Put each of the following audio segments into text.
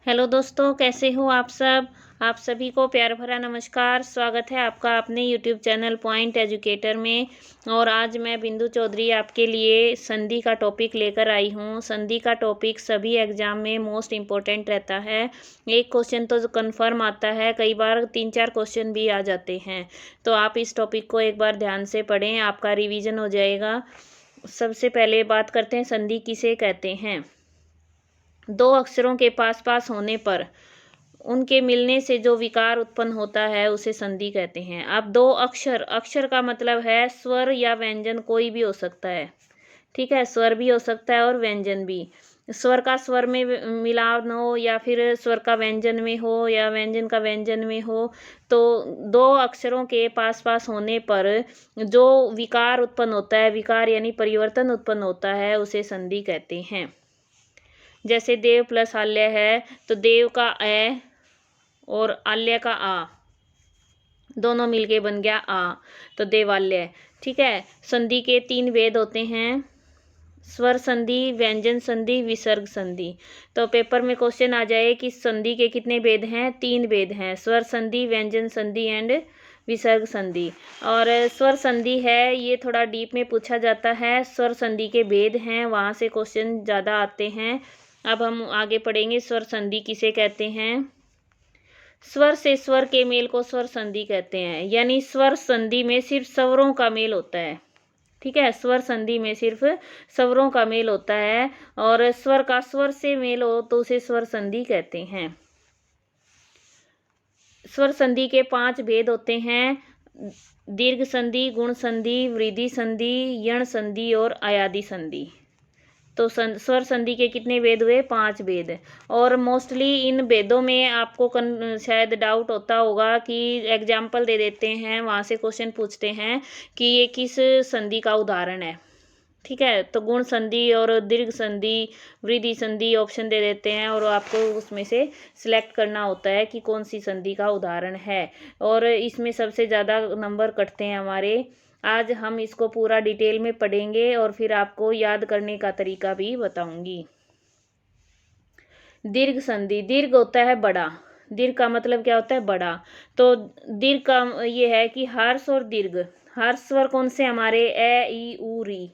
Hello दोस्तों, कैसे हो आप सब। आप सभी को प्यार भरा नमस्कार। स्वागत है आपका अपने यूट्यूब चैनल पॉइंट एजुकेटर में। और आज मैं बिंदु चौधरी आपके लिए संधि का टॉपिक लेकर आई हूँ। संधि का टॉपिक सभी एग्जाम में मोस्ट इम्पोर्टेंट रहता है। एक क्वेश्चन तो कंफर्म आता है, कई बार 3-4 क्वेश्चन भी आ जाते हैं। तो आप इस टॉपिक को एक बार ध्यान से पढ़ें, आपका रिविज़न हो जाएगा। सबसे पहले बात करते हैं संधि किसे कहते हैं। दो अक्षरों के पास पास होने पर उनके मिलने से जो विकार उत्पन्न होता है उसे संधि कहते हैं। अब दो अक्षर, अक्षर का मतलब है स्वर या व्यंजन, कोई भी हो सकता है। ठीक है, स्वर भी हो सकता है और व्यंजन भी। स्वर का स्वर में मिलान हो या फिर स्वर का व्यंजन में हो या व्यंजन का व्यंजन में हो, तो दो अक्षरों के पास पास होने पर जो विकार उत्पन्न होता है, विकार यानी परिवर्तन उत्पन्न होता है, उसे संधि कहते हैं। जैसे देव प्लस आल्य है तो देव का ए और आल्य का आ दोनों मिलके बन गया आ, तो देवाल्य। ठीक है, संधि के 3 भेद होते हैं, स्वर संधि, व्यंजन संधि, विसर्ग संधि। तो पेपर में क्वेश्चन आ जाए कि संधि के कितने भेद हैं। 3 भेद हैं, स्वर संधि, व्यंजन संधि एंड विसर्ग संधि। और स्वर संधि है, ये थोड़ा डीप में पूछा जाता है। स्वर संधि के भेद हैं, वहाँ से क्वेश्चन ज़्यादा आते हैं। अब हम आगे पढ़ेंगे स्वर संधि किसे कहते हैं। स्वर से स्वर के मेल को स्वर संधि कहते हैं, यानी स्वर संधि में सिर्फ स्वरों का मेल होता है। ठीक है, स्वर संधि में सिर्फ स्वरों का मेल होता है और स्वर का स्वर से मेल हो तो उसे स्वर संधि कहते हैं। स्वर संधि के 5 भेद होते हैं, दीर्घ संधि, गुण संधि, वृद्धि संधि, यण संधि और अयादि संधि। तो स्वर संधि के कितने भेद हुए, 5 भेद। और मोस्टली इन भेदों में आपको शायद डाउट होता होगा कि एग्जाम्पल दे देते हैं, वहाँ से क्वेश्चन पूछते हैं कि ये किस संधि का उदाहरण है। ठीक है, तो गुण संधि और दीर्घ संधि, वृद्धि संधि ऑप्शन दे देते हैं और आपको उसमें से सिलेक्ट करना होता है कि कौन सी संधि का उदाहरण है। और इसमें सबसे ज़्यादा नंबर कटते हैं हमारे। आज हम इसको पूरा डिटेल में पढ़ेंगे और फिर आपको याद करने का तरीका भी बताऊंगी। दीर्घ संधि, दीर्घ होता है बड़ा। दीर्घ का मतलब क्या होता है, बड़ा। तो दीर्घ का ये है कि हर्ष और दीर्घ, हर्ष स्वर कौन से हमारे, ए ई उ री,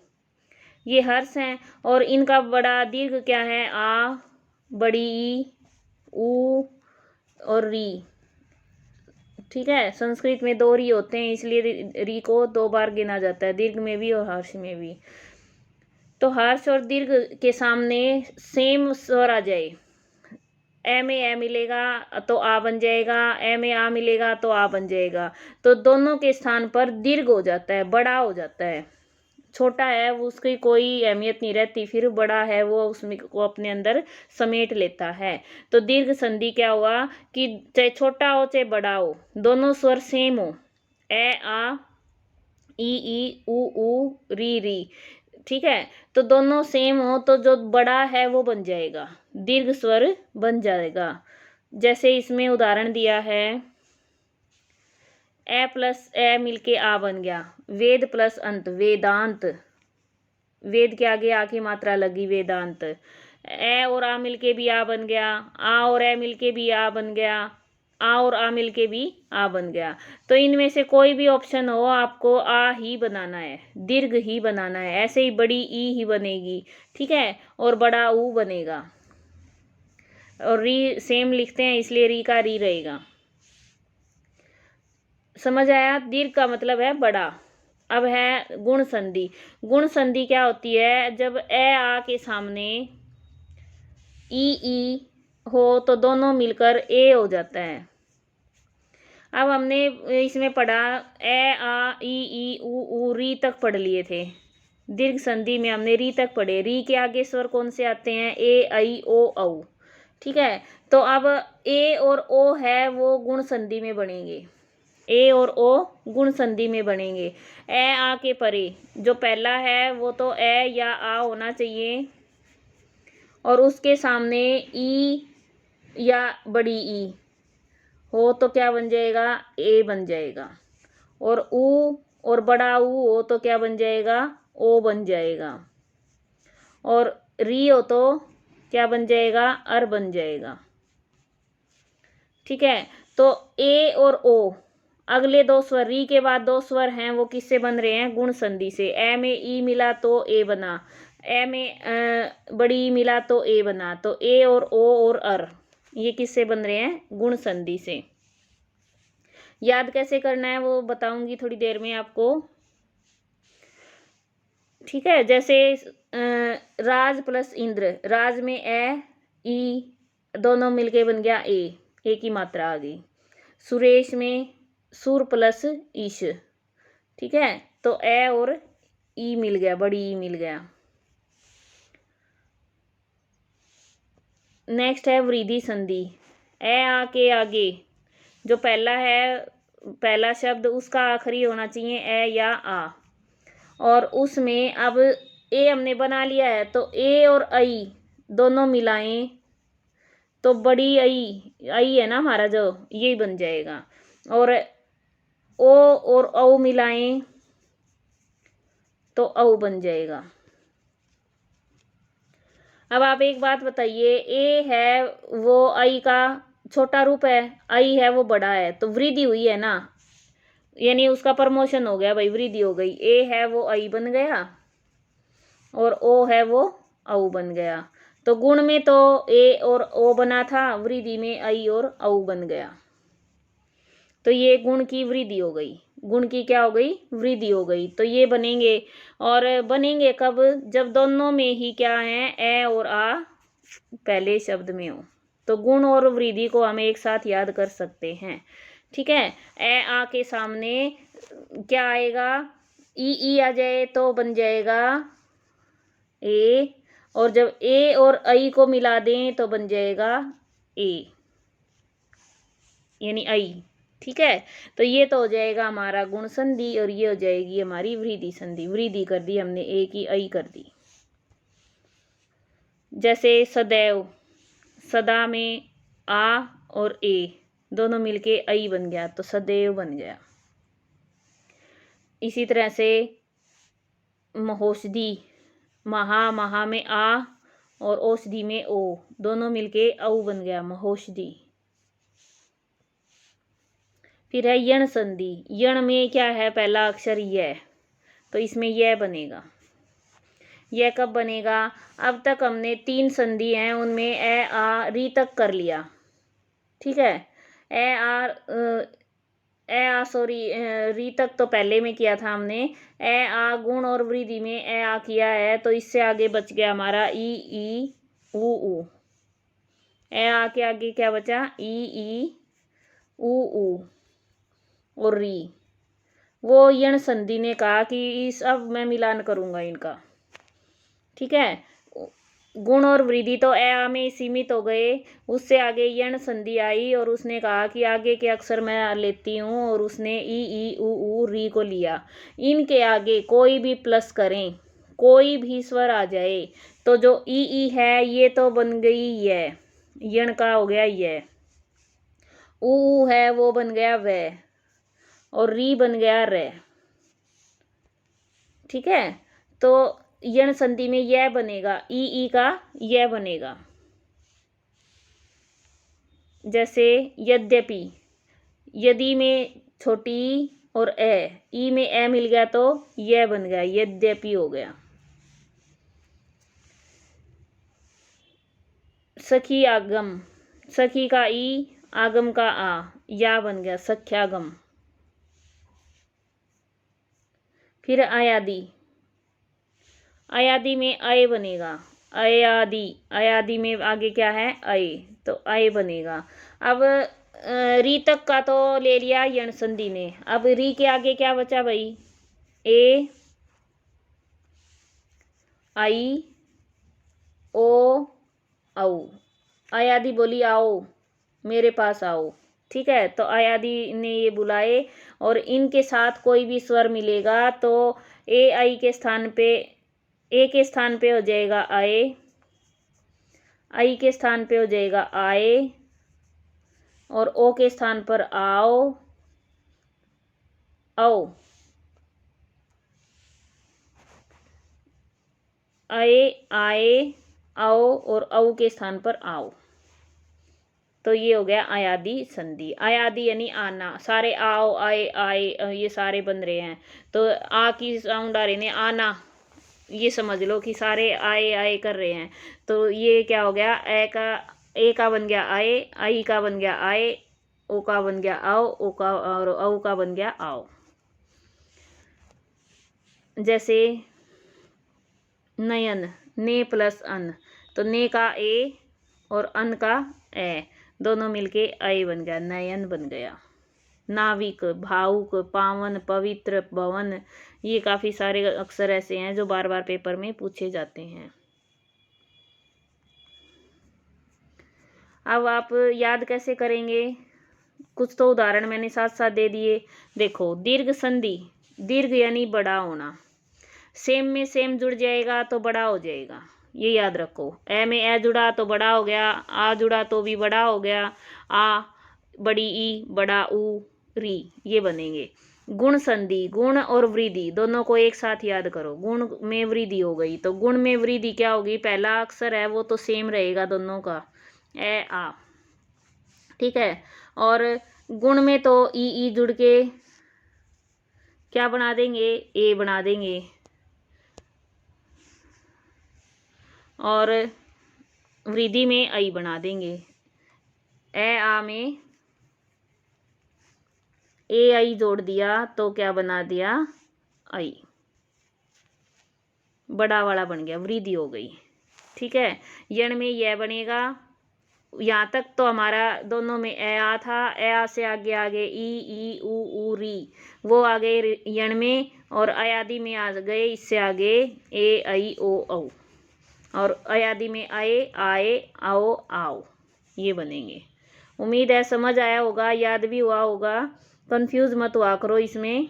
ये हर्ष हैं। और इनका बड़ा दीर्घ क्या है, आ, बड़ी ई, उ और री। ठीक है, संस्कृत में 2 री होते हैं, इसलिए री को 2 बार गिना जाता है, दीर्घ में भी और हर्ष में भी। तो हर्ष और दीर्घ के सामने सेम स्वर आ जाए, ए में ए मिलेगा तो आ बन जाएगा, ए में आ मिलेगा तो आ बन जाएगा, तो दोनों के स्थान पर दीर्घ हो जाता है, बड़ा हो जाता है। छोटा है वो उसकी कोई अहमियत नहीं रहती, फिर बड़ा है वो उसमें को अपने अंदर समेट लेता है। तो दीर्घ संधि क्या हुआ कि चाहे छोटा हो चाहे बड़ा हो, दोनों स्वर सेम हो, ए आ, ई उ री री। ठीक है, तो दोनों सेम हो तो जो बड़ा है वो बन जाएगा, दीर्घ स्वर बन जाएगा। जैसे इसमें उदाहरण दिया है, ए प्लस ए मिलके आ बन गया, वेद प्लस अंत वेदांत, वेद के आगे आ की मात्रा लगी, वेदांत। ए और आ मिलके भी आ बन गया, आ और ए मिलके भी आ बन गया, आ और आ मिलके भी आ बन गया। तो इनमें से कोई भी ऑप्शन हो, आपको आ ही बनाना है, दीर्घ ही बनाना है। ऐसे ही बड़ी ई ही बनेगी, ठीक है, और बड़ा ऊ बनेगा। और री सेम लिखते हैं इसलिए री का री रहेगा। समझ आया, दीर्घ का मतलब है बड़ा। अब है गुण संधि। गुण संधि क्या होती है, जब ए आ के सामने ई हो तो दोनों मिलकर ए हो जाता है। अब हमने इसमें पढ़ा ए आ ई उ री तक पढ़ लिए थे। दीर्घ संधि में हमने री तक पढ़े, री के आगे स्वर कौन से आते हैं, ए आई ओ औ। ठीक है, तो अब ए और ओ है वो गुण संधि में बनेंगे, ए और ओ गुण संधि में बनेंगे। ए आ के परे जो पहला है वो तो ए या आ होना चाहिए, और उसके सामने ई या बड़ी ई हो तो क्या बन जाएगा, ए बन जाएगा। और ऊ और बड़ा ऊ हो तो क्या बन जाएगा, ओ बन जाएगा। और री हो तो क्या बन जाएगा, अर बन जाएगा। ठीक है। तो ए और ओ, अगले दो स्वर, री के बाद दो स्वर हैं, वो किससे बन रहे हैं? गुण संधि से। ए में ई मिला तो ए बना, ए में बड़ी ई मिला तो ए बना। तो ए और ओ और अर, ये किससे बन रहे हैं? गुण संधि से। याद कैसे करना है वो बताऊंगी थोड़ी देर में आपको। ठीक है। जैसे राज प्लस इंद्र, राज में ए ई दोनों मिलके बन गया ए की मात्रा आ गई। सुरेश में सुर प्लस ईश, ठीक है, तो ए और ई मिल गया, बड़ी ई मिल गया। नेक्स्ट है वृद्धि संधि। ए आ के आगे जो पहला है, पहला शब्द, उसका आखिरी होना चाहिए ए या आ, और उसमें अब ए हमने बना लिया है, तो ए और आई दोनों मिलाएं तो बड़ी आई है ना हमारा, जो यही बन जाएगा। और ओ और औ मिलाएं तो औ बन जाएगा। अब आप एक बात बताइए, ए है वो आई का छोटा रूप है, आई है वो बड़ा है, तो वृद्धि हुई है ना, यानी उसका प्रमोशन हो गया भाई, वृद्धि हो गई। ए है वो आई बन गया और ओ है वो औ बन गया। तो गुण में तो ए और ओ बना था, वृद्धि में आई और औ बन गया। तो ये गुण की वृद्धि हो गई, गुण की क्या हो गई? वृद्धि हो गई। तो ये बनेंगे, और बनेंगे कब? जब दोनों में ही क्या है? ए और आ पहले शब्द में हो। तो गुण और वृद्धि को हम एक साथ याद कर सकते हैं। ठीक है। ए आ के सामने क्या आएगा? ई आ जाए तो बन जाएगा ए, और जब ए और आई को मिला दें तो बन जाएगा ए, यानी आई। ठीक है। तो ये तो हो जाएगा हमारा गुण संधि, और ये हो जाएगी हमारी वृद्धि संधि। वृद्धि कर दी हमने, ए की आई कर दी। जैसे सदैव, सदा में आ और ए दोनों मिलके आई बन गया, तो सदैव बन गया। इसी तरह से महोषधि, महा में आ और औषधि में ओ दोनों मिलके औ बन गया, महोषधि। फिर है यण संधि। यण में क्या है? पहला अक्षर य, तो इसमें यह बनेगा। यह कब बनेगा? अब तक हमने 3 संधि हैं, उनमें ए आ री तक कर लिया। ठीक है। सॉरी, री तक तो पहले में किया था हमने। ए आ गुण और वृद्धि में ए आ किया है, तो इससे आगे बच गया हमारा ई ऊ। ए आ के आगे क्या बचा? ई ऊ और री। वो यण संधि ने कहा कि इस अब मैं मिलान करूंगा इनका। ठीक है। गुण और वृद्धि तो ए आ में सीमित हो गए, उससे आगे यण संधि आई और उसने कहा कि आगे के अक्षर मैं लेती हूँ, और उसने ई ऊ री को लिया। इनके आगे कोई भी प्लस करें, कोई भी स्वर आ जाए, तो जो ई है ये तो बन गई ये, यण का हो गया ये। ऊ है वो बन गया वे, और री बन गया रे। ठीक है। तो यण संधि में यह बनेगा, ई का यह बनेगा। जैसे यद्यपि, यदि में छोटी और ई में ए मिल गया तो यह बन गया, यद्यपि हो गया। सखी आगम, सखी का ई, आगम का आ, या बन गया सख्यागम। फिर अयादि, अयादि में अय बनेगा, अयादि, अयादि में आगे क्या है? अय, तो अय बनेगा। अब री तक का तो ले लिया यण संधि ने, अब री के आगे क्या बचा भाई? ए आई ओ औ। अयादि बोली आओ, मेरे पास आओ। ठीक है। तो अयादि ने ये बुलाए, और इनके साथ कोई भी स्वर मिलेगा तो ए आई के स्थान पे, ए के स्थान पे हो जाएगा आए, आई के स्थान पे हो जाएगा आए, और ओ के स्थान पर आओ, आओ, आए, आए, आओ, और औ के स्थान पर आओ। तो ये हो गया अयादी संधि। अयादी यानी आना, सारे आओ आए आए ये सारे बन रहे हैं, तो आ की साउंड आ रही है, आना, ये समझ लो कि सारे आए आए कर रहे हैं। तो ये क्या हो गया, ए का बन गया आए, आई का बन गया आए, ओ का बन गया आओ, ओ का और औ का बन गया आओ। जैसे नयन, ने प्लस अन, तो ने का ए और अन का ए, दोनों मिलके ऐ बन गया, नयन बन गया। नाविक, भावुक, पावन, पवित्र, भवन, ये काफी सारे अक्षर ऐसे हैं जो बार बार पेपर में पूछे जाते हैं। अब आप याद कैसे करेंगे, कुछ तो उदाहरण मैंने साथ साथ दे दिए। देखो, दीर्घ संधि, दीर्घ यानी बड़ा होना, सेम में सेम जुड़ जाएगा तो बड़ा हो जाएगा, ये याद रखो। ए में ए जुड़ा तो बड़ा हो गया, आ जुड़ा तो भी बड़ा हो गया, आ बड़ी ई, बड़ा ऊ, री, ये बनेंगे। गुण संधि, गुण और वृद्धि दोनों को एक साथ याद करो। गुण में वृद्धि हो गई, तो गुण में वृद्धि क्या होगी, पहला अक्षर है वो तो सेम रहेगा दोनों का, ए आ, ठीक है। और गुण में तो ई जुड़ के क्या बना देंगे, ए बना देंगे। और वृद्धि में आई बना देंगे। ए आ में ए आई जोड़ दिया तो क्या बना दिया, आई, बड़ा वाला बन गया, वृद्धि हो गई, ठीक है। यण में यह बनेगा, यहाँ तक तो हमारा दोनों में ए आ था, ए आ से आगे आगे ई ऊ री, वो आ गए यण में, और अयादी में आ गए इससे आगे ए आई ओ औ, और अयादी में आए आए आओ आओ, ये बनेंगे। उम्मीद है समझ आया होगा, याद भी हुआ होगा, कंफ्यूज मत हुआ करो इसमें।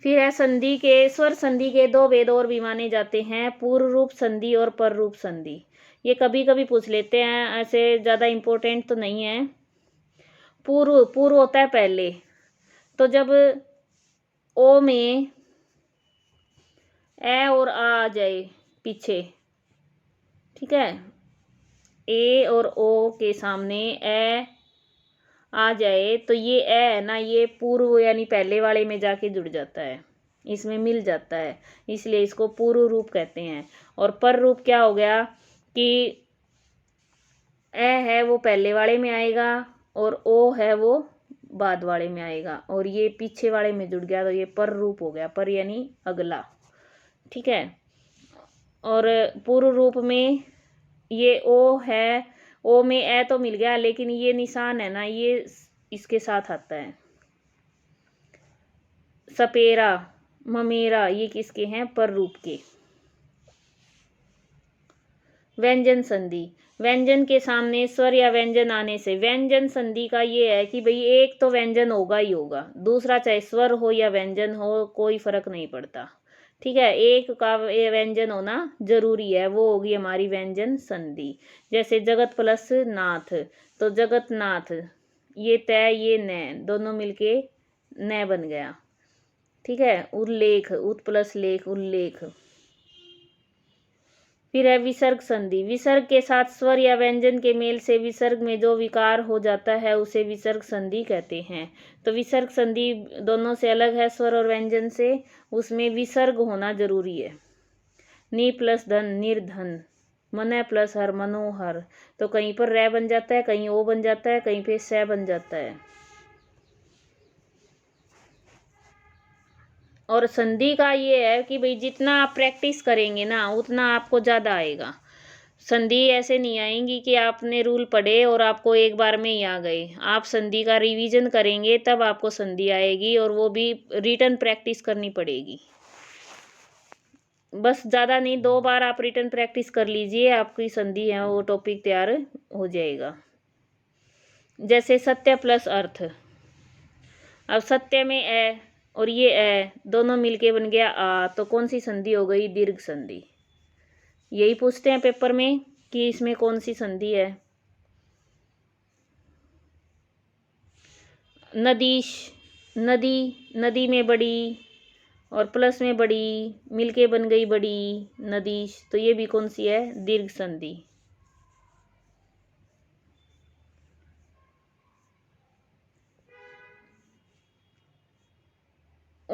फिर है संधि के, स्वर संधि के दो भेद और भी माने जाते हैं, पूर्व रूप संधि और पर रूप संधि। ये कभी कभी पूछ लेते हैं, ऐसे ज़्यादा इम्पोर्टेंट तो नहीं है। पूर्व होता है पहले, तो जब ओ में ए और आ जाए पीछे, ठीक है, ए और ओ के सामने ए आ जाए तो ये ए है ना, ये पूर्व यानी पहले वाले में जाके जुड़ जाता है, इसमें मिल जाता है, इसलिए इसको पूर्व रूप कहते हैं। और पर रूप क्या हो गया कि ए है वो पहले वाले में आएगा और ओ है वो बाद वाले में आएगा, और ये पीछे वाले में जुड़ गया तो ये पर रूप हो गया, पर यानी अगला, ठीक है। और पूर्व रूप में ये ओ है, ओ में ए तो मिल गया, लेकिन ये निशान है ना, ये इसके साथ आता है। सपेरा, ममेरा, ये किसके हैं, पर रूप के। व्यंजन संधि, व्यंजन के सामने स्वर या व्यंजन आने से, व्यंजन संधि का ये है कि भाई एक तो व्यंजन होगा ही होगा, दूसरा चाहे स्वर हो या व्यंजन हो कोई फर्क नहीं पड़ता, ठीक है, एक का व्यंजन होना जरूरी है, वो होगी हमारी व्यंजन संधि। जैसे जगत प्लस नाथ, तो जगत नाथ, ये तय ये न, दोनों मिलके न बन गया, ठीक है। उल्लेख, उत प्लस लेख, उल्लेख। फिर है विसर्ग संधि, विसर्ग के साथ स्वर या व्यंजन के मेल से विसर्ग में जो विकार हो जाता है उसे विसर्ग संधि कहते हैं। तो विसर्ग संधि दोनों से अलग है, स्वर और व्यंजन से, उसमें विसर्ग होना जरूरी है। नि प्लस धन, निर्धन, मन प्लस हर, मनोहर, तो कहीं पर रै बन जाता है, कहीं ओ बन जाता है, कहीं पे स बन जाता है। और संधि का ये है कि भाई जितना आप प्रैक्टिस करेंगे ना उतना आपको ज़्यादा आएगा। संधि ऐसे नहीं आएंगी कि आपने रूल पढ़े और आपको एक बार में ही आ गए, आप संधि का रिवीजन करेंगे तब आपको संधि आएगी, और वो भी रिटन प्रैक्टिस करनी पड़ेगी। बस ज़्यादा नहीं, 2 बार आप रिटन प्रैक्टिस कर लीजिए, आपकी संधि है वो टॉपिक तैयार हो जाएगा। जैसे सत्य प्लस अर्थ, अब सत्य में ए और ये ए दोनों मिलके बन गया आ, तो कौन सी संधि हो गई, दीर्घ संधि। यही पूछते हैं पेपर में कि इसमें कौन सी संधि है। नदीश, नदी, नदी में बड़ी और प्लस में बड़ी मिलके बन गई बड़ी नदीश, तो ये भी कौन सी है, दीर्घ संधि।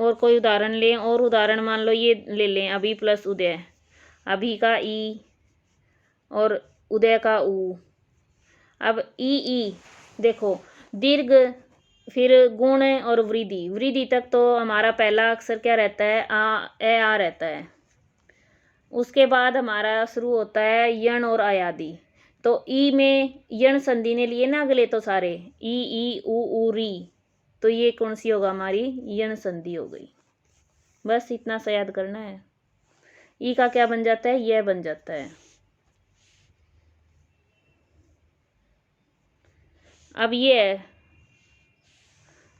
और कोई उदाहरण लें, और उदाहरण मान लो ये ले लें, अभी प्लस उदय, अभी का ई और उदय का ऊ। अब ई देखो, दीर्घ, फिर गुण और वृद्धि। वृद्धि तक तो हमारा पहला अक्षर क्या रहता है, आ रहता है। उसके बाद हमारा शुरू होता है यण और अयादि। तो ई में यण संधि ने लिए ना अगले तो सारे, ई ऊ री, तो ये कौन सी होगा, हमारी यण संधि हो गई। बस इतना सा याद करना है। ई का क्या बन जाता है, यह बन जाता है। अब ये है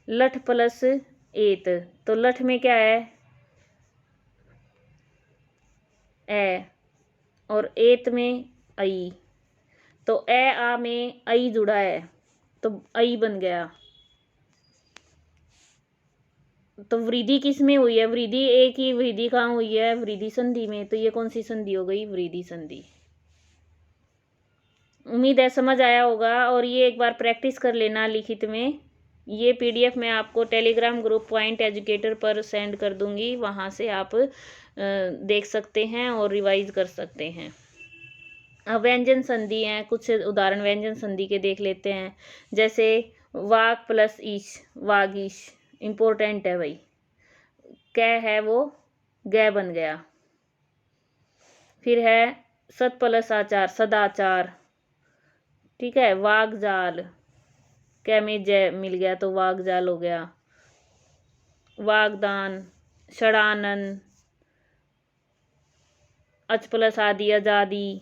लठ प्लस एत, तो लठ में क्या है, ए, और एत में आई, तो ए आ में आई जुड़ा है, तो आई बन गया। तो वृद्धि किस में हुई है, वृद्धि एक ही वृद्धि कहाँ हुई है, वृद्धि संधि में, तो ये कौन सी संधि हो गई, वृद्धि संधि। उम्मीद है समझ आया होगा, और ये एक बार प्रैक्टिस कर लेना लिखित में। ये पीडीएफ मैं आपको टेलीग्राम ग्रुप पॉइंट एजुकेटर पर सेंड कर दूंगी, वहाँ से आप देख सकते हैं और रिवाइज कर सकते हैं। अब व्यंजन संधि हैं, कुछ उदाहरण व्यंजन संधि के देख लेते हैं। जैसे वाक प्लस ईश, वागीश, इम्पोर्टेंट है भाई। कै है वो गै बन गया। फिर है सत प्लस आचार, सदाचार, ठीक है। वाग जाल, कै में जय मिल गया तो वाग जाल हो गया। वागदान, षडानन, अच प्लस आदि, आजादी,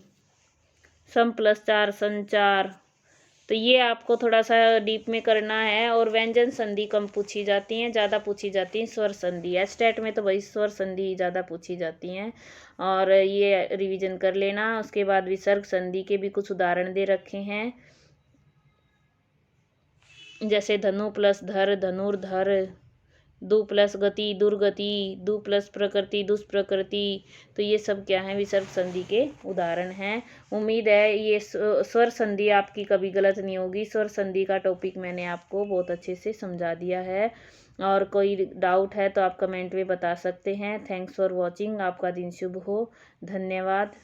सम प्लस चार, संचार। तो ये आपको थोड़ा सा डीप में करना है। और व्यंजन संधि कम पूछी जाती हैं, ज़्यादा पूछी जाती हैं स्वर संधि। एस्टेट में तो भाई स्वर संधि ज़्यादा पूछी जाती हैं, और ये रिवीजन कर लेना। उसके बाद विसर्ग संधि के भी कुछ उदाहरण दे रखे हैं, जैसे धनु प्लस धर, धनुर्धर, दु प्लस गति, दुर्गति, दु प्लस प्रकृति, दुष्प्रकृति। तो ये सब क्या है, विसर्ग संधि के उदाहरण हैं। उम्मीद है ये स्वर संधि आपकी कभी गलत नहीं होगी। स्वर संधि का टॉपिक मैंने आपको बहुत अच्छे से समझा दिया है, और कोई डाउट है तो आप कमेंट में बता सकते हैं। Thanks for watching. आपका दिन शुभ हो। धन्यवाद।